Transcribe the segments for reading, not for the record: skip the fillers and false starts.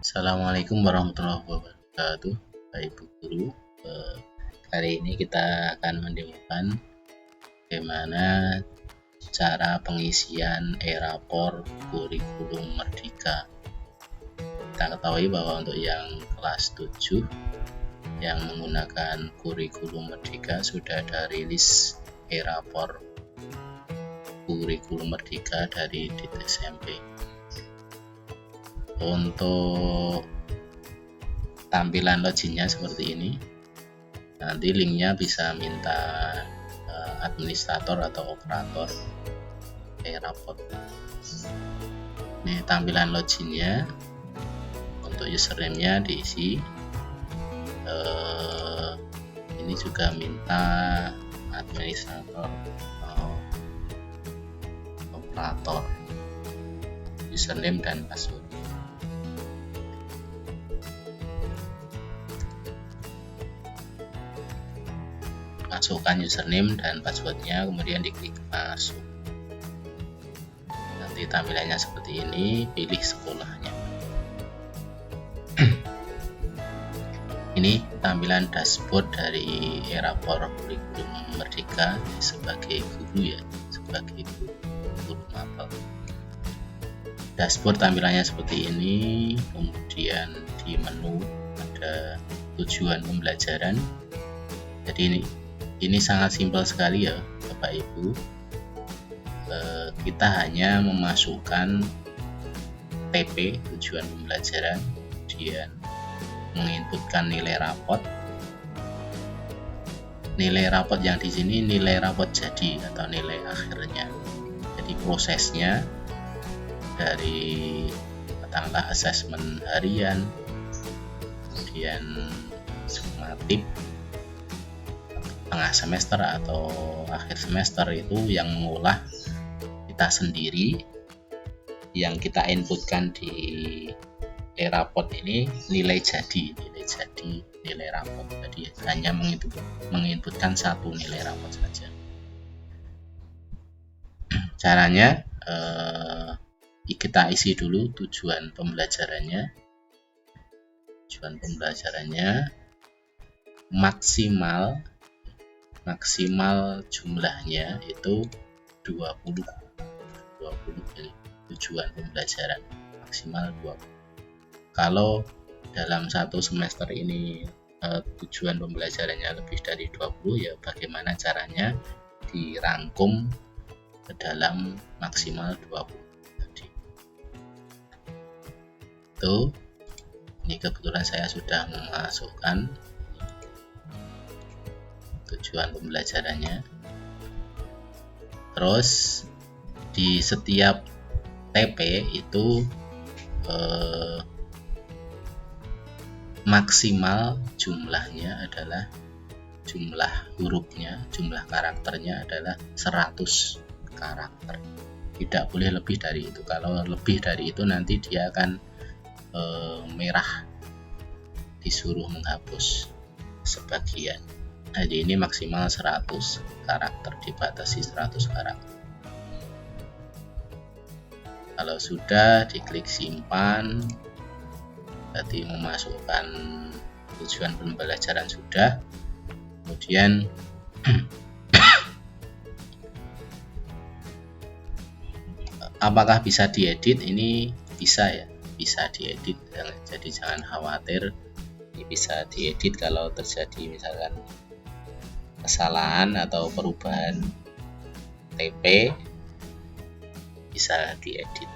Assalamualaikum warahmatullahi wabarakatuh, Bapak Ibu Guru. Kali ini kita akan mendemokan bagaimana cara pengisian e-rapor kurikulum Merdeka. Kita ketahui bahwa untuk yang kelas 7 yang menggunakan kurikulum Merdeka sudah ada rilis e-rapor kurikulum Merdeka dari SMP. Untuk tampilan loginnya seperti ini. Nanti linknya bisa minta administrator atau operator e-rapor. Ini tampilan loginnya. Untuk username-nya diisi. Ini juga minta administrator atau operator, username dan password. Masukkan username dan passwordnya, kemudian diklik masuk. Nanti tampilannya seperti ini, pilih sekolahnya. Ini tampilan dashboard dari e-rapor kurikulum Merdeka sebagai guru ya, sebagai guru mapel. Dashboard tampilannya seperti ini, kemudian di menu ada tujuan pembelajaran. Jadi ini sangat simpel sekali ya Bapak Ibu. Kita hanya memasukkan TP, tujuan pembelajaran, kemudian menginputkan nilai rapot. Nilai rapot yang di sini nilai rapot jadi atau nilai akhirnya. Jadi prosesnya dari katakanlah asesmen harian, kemudian sumatif, tengah semester atau akhir semester itu yang mengolah kita sendiri. Yang kita inputkan di e-rapot ini nilai jadi, nilai rapot. Jadi hanya menginputkan satu nilai rapot saja. Caranya kita isi dulu tujuan pembelajarannya. Tujuan pembelajarannya maksimal jumlahnya itu 20 tujuan pembelajaran maksimal 20. Kalau dalam satu semester ini tujuan pembelajarannya lebih dari 20, ya bagaimana caranya dirangkum ke dalam maksimal 20 tadi. Ini kebetulan saya sudah memasukkan tujuan pembelajarannya. Terus di setiap TP itu maksimal jumlahnya adalah jumlah hurufnya, jumlah karakternya adalah 100 karakter. Tidak boleh lebih dari itu. Kalau lebih dari itu nanti dia akan merah, disuruh menghapus sebagian. Jadi ini maksimal 100 karakter, dibatasi 100 karakter. Kalau sudah, diklik simpan. Berarti memasukkan tujuan pembelajaran sudah. Kemudian apakah bisa diedit? Ini bisa ya, bisa diedit. Jadi jangan khawatir, ini bisa diedit kalau terjadi misalkan kesalahan atau perubahan TP, bisa diedit.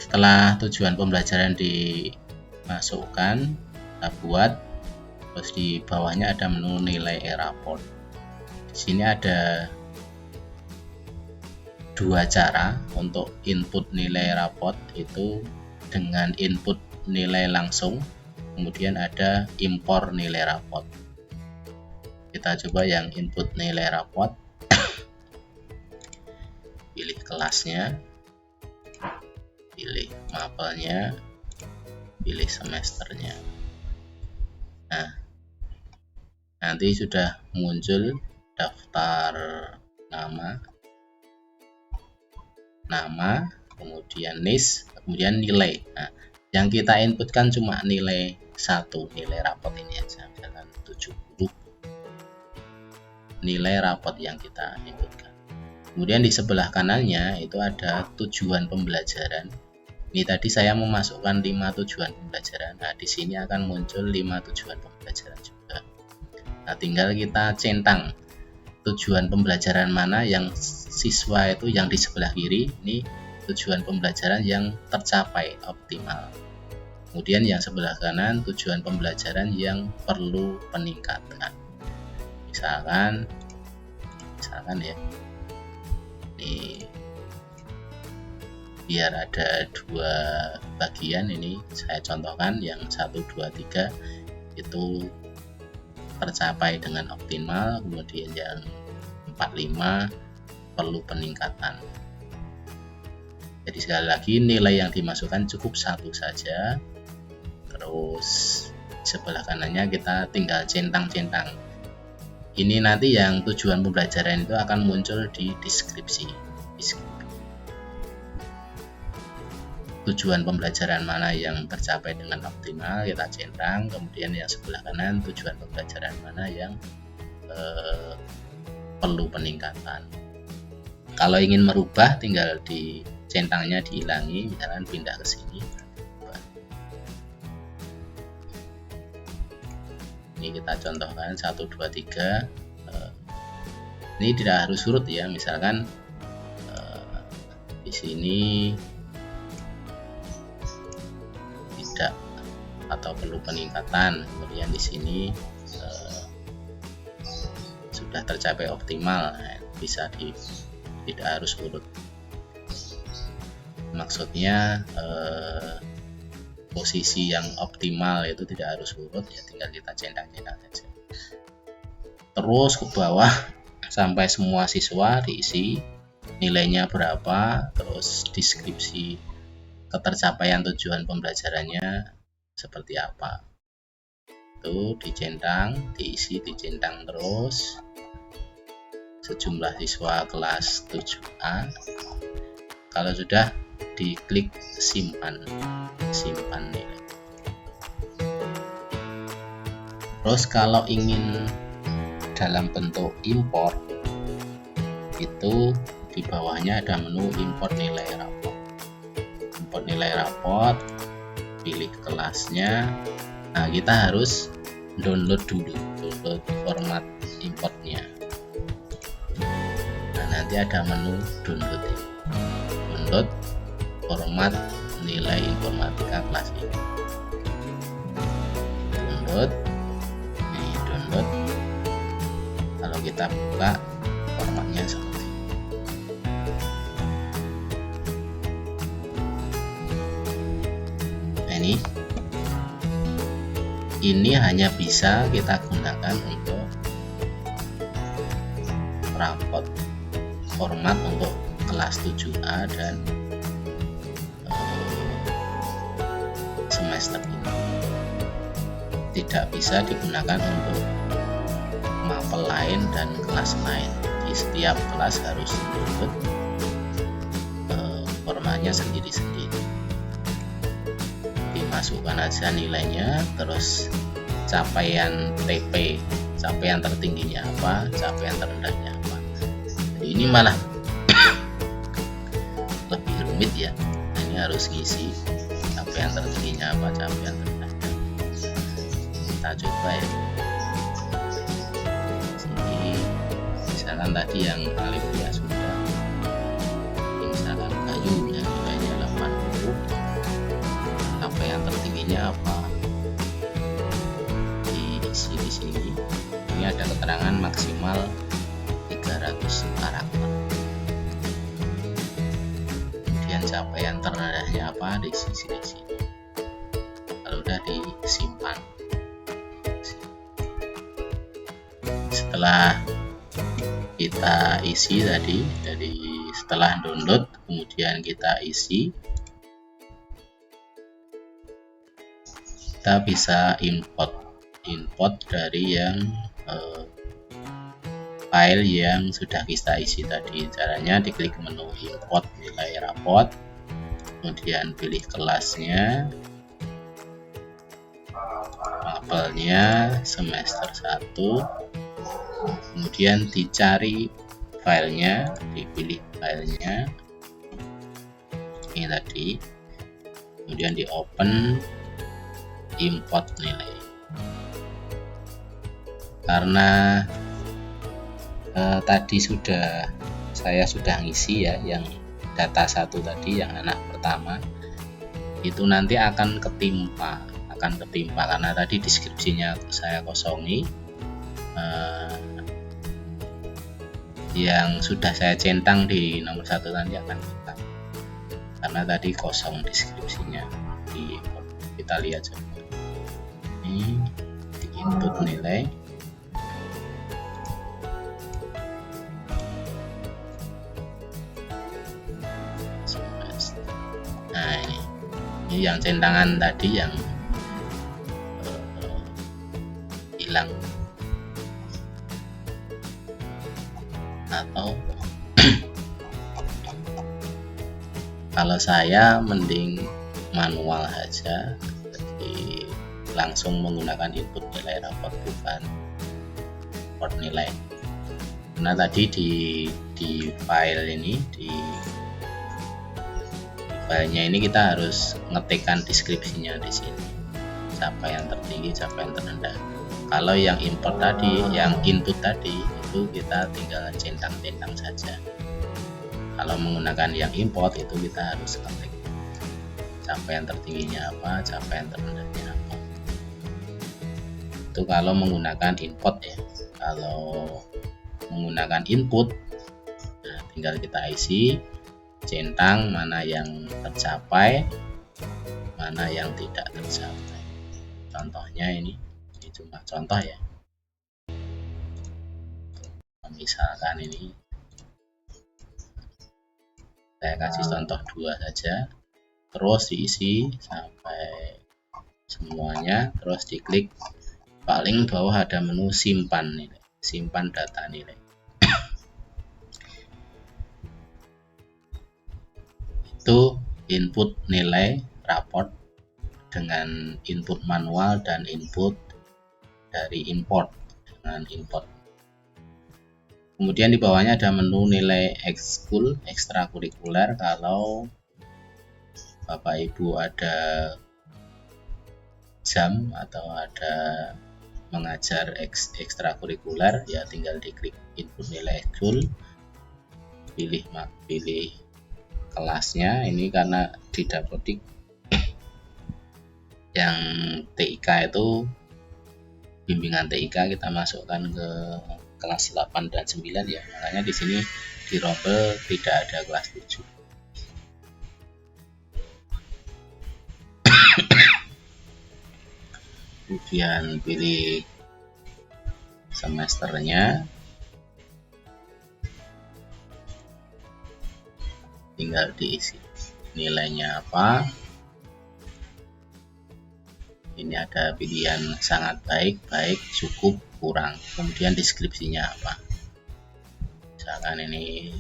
Setelah tujuan pembelajaran dimasukkan, kita buat. Terus di bawahnya ada menu nilai e-rapor. Di sini ada dua cara untuk input nilai raport, itu dengan input nilai langsung, kemudian ada impor nilai raport. Kita coba yang input nilai raport. Pilih kelasnya, pilih mapelnya, pilih semesternya. Nah, nanti sudah muncul daftar nama, kemudian NIS, kemudian nilai. Nah, Yang kita inputkan cuma nilai satu, nilai rapot ini aja, misalkan 70 nilai rapot yang kita inputkan. Kemudian di sebelah kanannya itu ada tujuan pembelajaran. Ini tadi saya memasukkan 5 tujuan pembelajaran. Nah, di sini akan muncul 5 tujuan pembelajaran juga. Nah, tinggal kita centang tujuan pembelajaran mana yang siswa itu yang di sebelah kiri, ini tujuan pembelajaran yang tercapai optimal. Kemudian yang sebelah kanan tujuan pembelajaran yang perlu peningkatan. Misalkan ya, ini biar ada 2 bagian, ini saya contohkan yang 1, 2, 3 itu tercapai dengan optimal, kemudian yang 4, 5 perlu peningkatan. Jadi sekali lagi nilai yang dimasukkan cukup 1 saja, terus sebelah kanannya kita tinggal centang-centang. Ini nanti yang tujuan pembelajaran itu akan muncul di deskripsi. Tujuan pembelajaran mana yang tercapai dengan optimal kita centang, kemudian yang sebelah kanan tujuan pembelajaran mana yang perlu peningkatan. Kalau ingin merubah tinggal di centangnya dihilangi, misalkan pindah ke sini. Ini kita contohkan 1, 2, 3. Ini tidak harus surut ya, misalkan di sini tidak atau perlu peningkatan, kemudian di sini sudah tercapai optimal, bisa tidak harus urut. Maksudnya posisi yang optimal itu tidak harus urut ya, tinggal kita centang-centang saja. Terus ke bawah sampai semua siswa diisi nilainya berapa, terus deskripsi ketercapaian tujuan pembelajarannya seperti apa. Itu dicentang, diisi, dicentang terus. Sejumlah siswa kelas 7A. Kalau sudah diklik simpan nilai. Terus kalau ingin dalam bentuk import, itu di bawahnya ada menu import nilai rapot. Import nilai rapot, pilih kelasnya. Nah, kita harus download dulu, download format importnya. Nah, nanti ada menu download format nilai informatika kelas ini. Download. Kalau kita buka formatnya seperti ini. Nah, ini hanya bisa kita gunakan untuk rapot format untuk kelas 7A dan semester ini. Tidak bisa digunakan untuk mapel lain dan kelas lain. Di setiap kelas harus download formatnya sendiri-sendiri. Dimasukkan aja nilainya, terus capaian TP, capaian tertingginya apa, capaian terendahnya apa. Jadi ini malah lebih rumit ya. Ini harus ngisi capaian tertingginya apa, capaian terendahnya. Kita coba ya. Sini misalkan tadi yang alif ya sudah, misalkan kayu ya nilainya 80, capaian tertingginya apa, diisi di sini. Ini ada keterangan maksimal 300 karakter. Kemudian capaian terendahnya apa, di sini. Kalau udah disimpan. Setelah kita isi tadi, dari setelah download kemudian kita isi, kita bisa import dari yang file yang sudah kita isi tadi. Caranya diklik menu import nilai rapot, kemudian pilih kelasnya, tabelnya semester 1, kemudian dicari filenya, dipilih filenya ini tadi, kemudian di open, import nilai. Karena tadi saya sudah ngisi ya, yang data 1 tadi, yang anak pertama itu nanti akan ketimpa karena tadi deskripsinya saya kosongi. Yang sudah saya centang di nomor 1 nanti akan hilang karena tadi kosong deskripsinya. Kita lihat coba ini di input nilai. Nah ini yang centangan tadi yang hilang. Atau kalau saya mending manual saja, jadi langsung menggunakan input nilai raport, bukan import nilai. Karena tadi di file ini, di filenya ini kita harus ngetikkan deskripsinya di sini, siapa yang tertinggi, siapa yang terendah. Kalau yang import tadi, yang input tadi itu kita tinggal centang-centang saja. Kalau menggunakan yang import itu kita harus ketik siapa yang tertingginya apa, siapa yang terendahnya apa. Itu kalau menggunakan import ya. Kalau menggunakan input, nah tinggal kita isi, centang mana yang tercapai, mana yang tidak tercapai. Contohnya ini cuma contoh ya. Misalkan ini saya kasih contoh 2 saja, terus diisi sampai semuanya, terus diklik paling bawah ada menu simpan nilai, simpan data nilai. Itu input nilai raport dengan input manual dan input dari import dengan import. Kemudian di bawahnya ada menu nilai ekskul, ekstrakurikuler. Kalau Bapak Ibu ada jam atau ada mengajar ekstrakurikuler, ya tinggal diklik input nilai ekskul, pilih kelasnya. Ini karena di Dapodik yang TIK itu bimbingan TIK kita masukkan ke kelas 8 dan 9 ya, makanya di sini di rombel tidak ada kelas 7. Kemudian pilih semesternya, tinggal diisi nilainya apa. Ini ada pilihan sangat baik, baik, cukup, kurang. Kemudian deskripsinya apa. Misalkan ini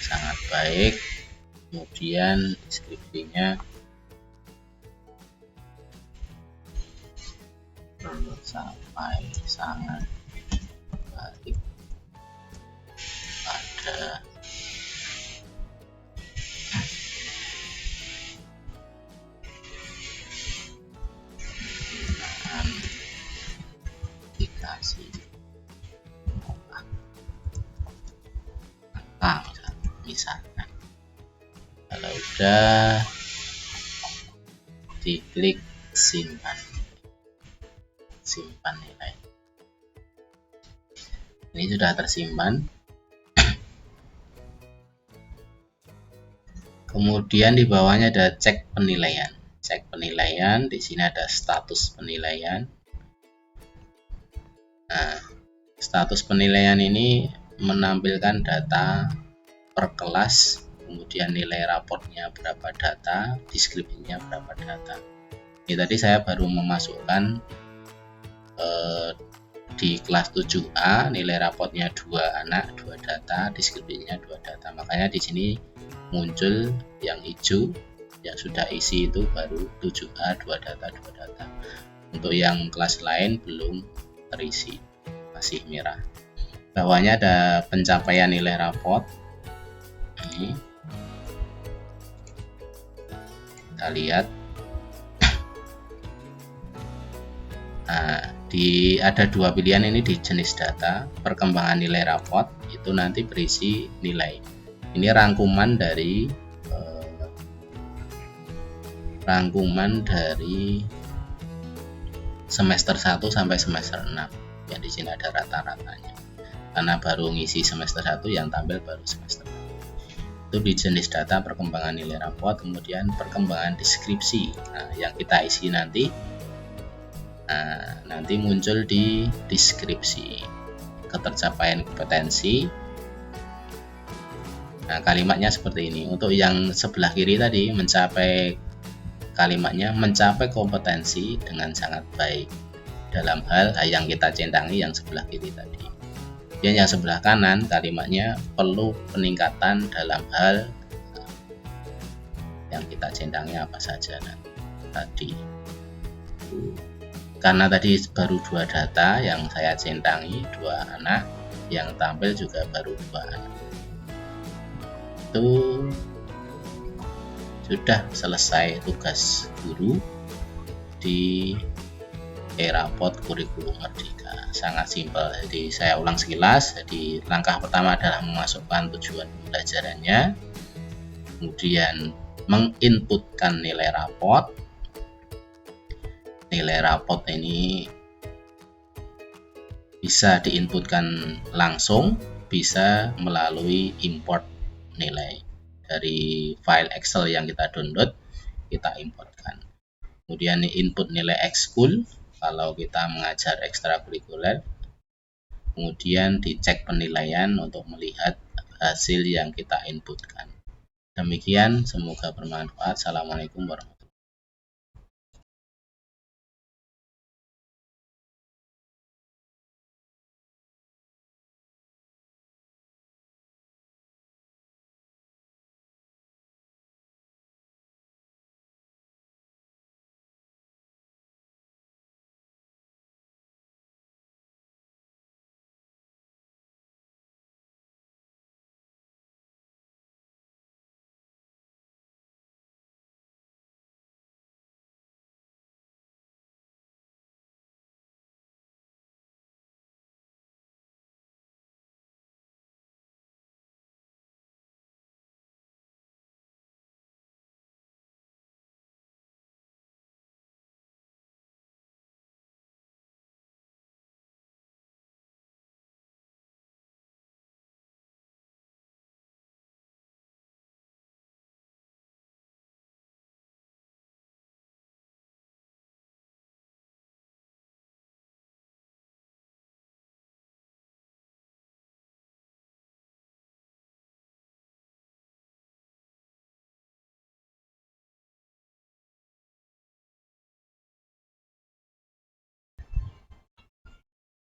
sangat baik, kemudian deskripsinya sampai sangat baik, ada misalkan. Kalau udah diklik simpan nilai, ini sudah tersimpan. Kemudian di bawahnya ada cek penilaian. Di sini ada status penilaian. Nah, status penilaian ini menampilkan data per kelas, kemudian nilai raportnya berapa data, deskripsinya berapa data. Ini tadi saya baru memasukkan di kelas 7A nilai raportnya 2 anak, 2 data, deskripsinya 2 data. Makanya di sini muncul yang hijau yang sudah isi itu baru 7A 2 data, 2 data. Untuk yang kelas lain belum terisi, masih merah. Bawahnya ada pencapaian nilai rapot. Ini kita lihat. Nah, ada dua pilihan ini di jenis data. Perkembangan nilai rapot itu nanti berisi nilai. Ini rangkuman dari semester 1 sampai semester 6. Ya, di sini ada rata-ratanya. Karena baru ngisi semester 1, yang tampil baru semester 6. Itu di jenis data perkembangan nilai rapot, kemudian perkembangan deskripsi. Nah, yang kita isi nanti muncul di deskripsi. Ketercapaian kompetensi. Nah, kalimatnya seperti ini. Untuk yang sebelah kiri tadi kalimatnya mencapai kompetensi dengan sangat baik dalam hal yang kita centangi yang sebelah kiri tadi. Dan yang sebelah kanan kalimatnya perlu peningkatan dalam hal yang kita centangi apa saja tadi. Karena tadi baru 2 data yang saya centangi, 2 anak, yang tampil juga baru 2 anak. Itu sudah selesai tugas guru di e-rapot kurikulum merdeka. Sangat simpel. Jadi saya ulang sekilas. Jadi langkah pertama adalah memasukkan tujuan pembelajarannya, kemudian menginputkan nilai rapot. Nilai rapot ini bisa diinputkan langsung, bisa melalui import nilai dari file Excel yang kita download, kita importkan. Kemudian input nilai ekskul kalau kita mengajar ekstrakurikuler. Kemudian dicek penilaian untuk melihat hasil yang kita inputkan. Demikian, semoga bermanfaat. Assalamualaikum warahmatullahi wabarakatuh.